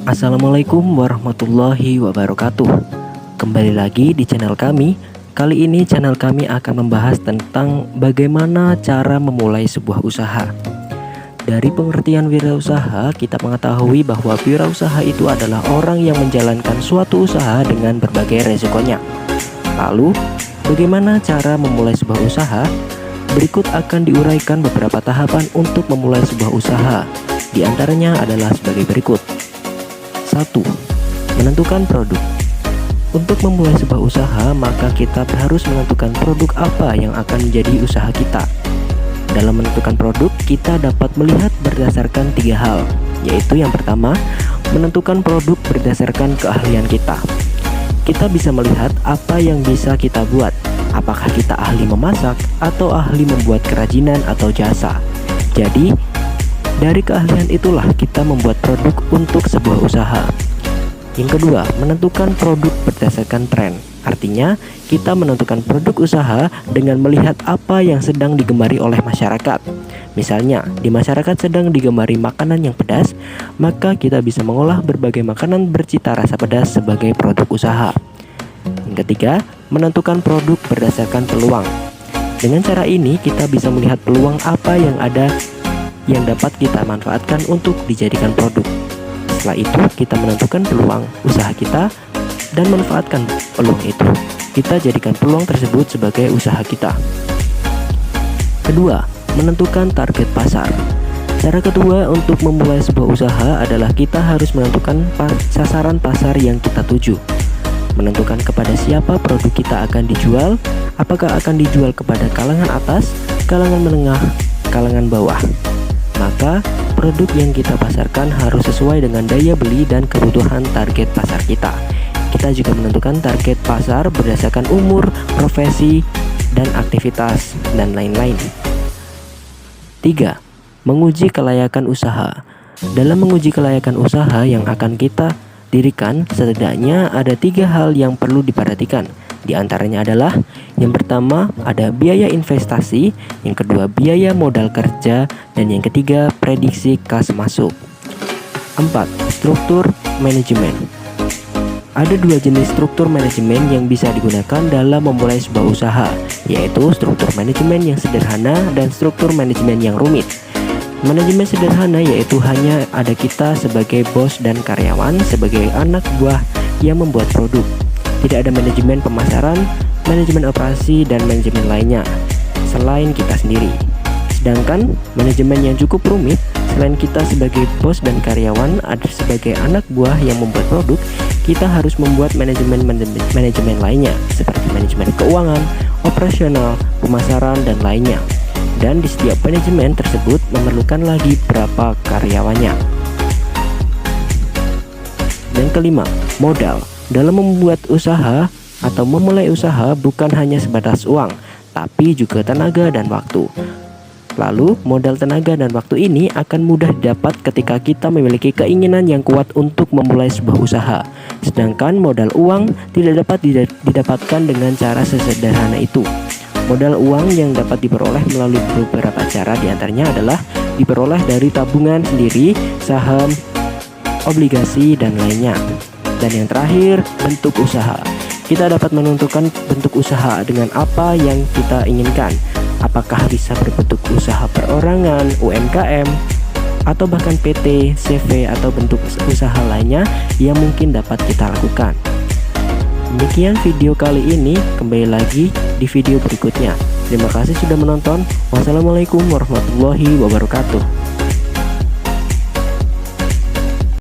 Assalamualaikum warahmatullahi wabarakatuh. Kembali lagi di channel kami. Kali ini channel kami akan membahas tentang bagaimana cara memulai sebuah usaha. Dari pengertian wirausaha, kita mengetahui bahwa wirausaha itu adalah orang yang menjalankan suatu usaha dengan berbagai resikonya. Lalu, bagaimana cara memulai sebuah usaha? Berikut akan diuraikan beberapa tahapan untuk memulai sebuah usaha. Di antaranya adalah sebagai berikut. 1. Menentukan produk. Untuk memulai sebuah usaha, maka kita harus menentukan produk apa yang akan menjadi usaha kita. Dalam menentukan produk, kita dapat melihat berdasarkan 3 hal, yaitu yang pertama, menentukan produk berdasarkan keahlian kita. Kita bisa melihat apa yang bisa kita buat, apakah kita ahli memasak atau ahli membuat kerajinan atau jasa. Jadi, dari keahlian itulah kita membuat produk untuk sebuah usaha. Yang kedua, menentukan produk berdasarkan tren. Artinya, kita menentukan produk usaha dengan melihat apa yang sedang digemari oleh masyarakat. Misalnya, di masyarakat sedang digemari makanan yang pedas, maka kita bisa mengolah berbagai makanan bercita rasa pedas sebagai produk usaha. Yang ketiga, menentukan produk berdasarkan peluang. Dengan cara ini, kita bisa melihat peluang apa yang ada yang dapat kita manfaatkan untuk dijadikan produk. Setelah itu, kita menentukan peluang usaha kita dan manfaatkan peluang itu. Kita jadikan peluang tersebut sebagai usaha kita. Kedua, menentukan target pasar. Cara kedua untuk memulai sebuah usaha adalah kita harus menentukan sasaran pasar yang kita tuju. Menentukan kepada siapa produk kita akan dijual, apakah akan dijual kepada kalangan atas, kalangan menengah, kalangan bawah. Maka, produk yang kita pasarkan harus sesuai dengan daya beli dan kebutuhan target pasar kita. Kita juga menentukan target pasar berdasarkan umur, profesi, dan aktivitas, dan lain-lain. 3. Menguji kelayakan usaha. Dalam menguji kelayakan usaha yang akan kita dirikan, setidaknya ada 3 hal yang perlu diperhatikan. Di antaranya adalah yang pertama ada biaya investasi, yang kedua biaya modal kerja, dan yang ketiga prediksi kas masuk. 4. Struktur manajemen. Ada 2 jenis struktur manajemen yang bisa digunakan dalam memulai sebuah usaha, yaitu struktur manajemen yang sederhana dan struktur manajemen yang rumit. Manajemen sederhana yaitu hanya ada kita sebagai bos dan karyawan sebagai anak buah yang membuat produk. Tidak ada manajemen pemasaran, manajemen operasi, dan manajemen lainnya selain kita sendiri. Sedangkan manajemen yang cukup rumit, selain kita sebagai bos dan karyawan ada sebagai anak buah yang membuat produk, kita harus membuat manajemen lainnya seperti manajemen keuangan, operasional, pemasaran, dan lainnya. Dan di setiap manajemen tersebut memerlukan lagi berapa karyawannya. Dan kelima, modal. Dalam membuat usaha atau memulai usaha bukan hanya sebatas uang, tapi juga tenaga dan waktu. Lalu, modal tenaga dan waktu ini akan mudah didapat ketika kita memiliki keinginan yang kuat untuk memulai sebuah usaha. Sedangkan modal uang tidak dapat didapatkan dengan cara sesederhana itu. Modal uang yang dapat diperoleh melalui beberapa cara, diantaranya adalah diperoleh dari tabungan sendiri, saham, obligasi, dan lainnya. Dan yang terakhir, bentuk usaha. Kita dapat menentukan bentuk usaha dengan apa yang kita inginkan. Apakah bisa berbentuk usaha perorangan, UMKM, atau bahkan PT, CV, atau bentuk usaha lainnya yang mungkin dapat kita lakukan. Demikian video kali ini, kembali lagi di video berikutnya. Terima kasih sudah menonton. Wassalamualaikum warahmatullahi wabarakatuh.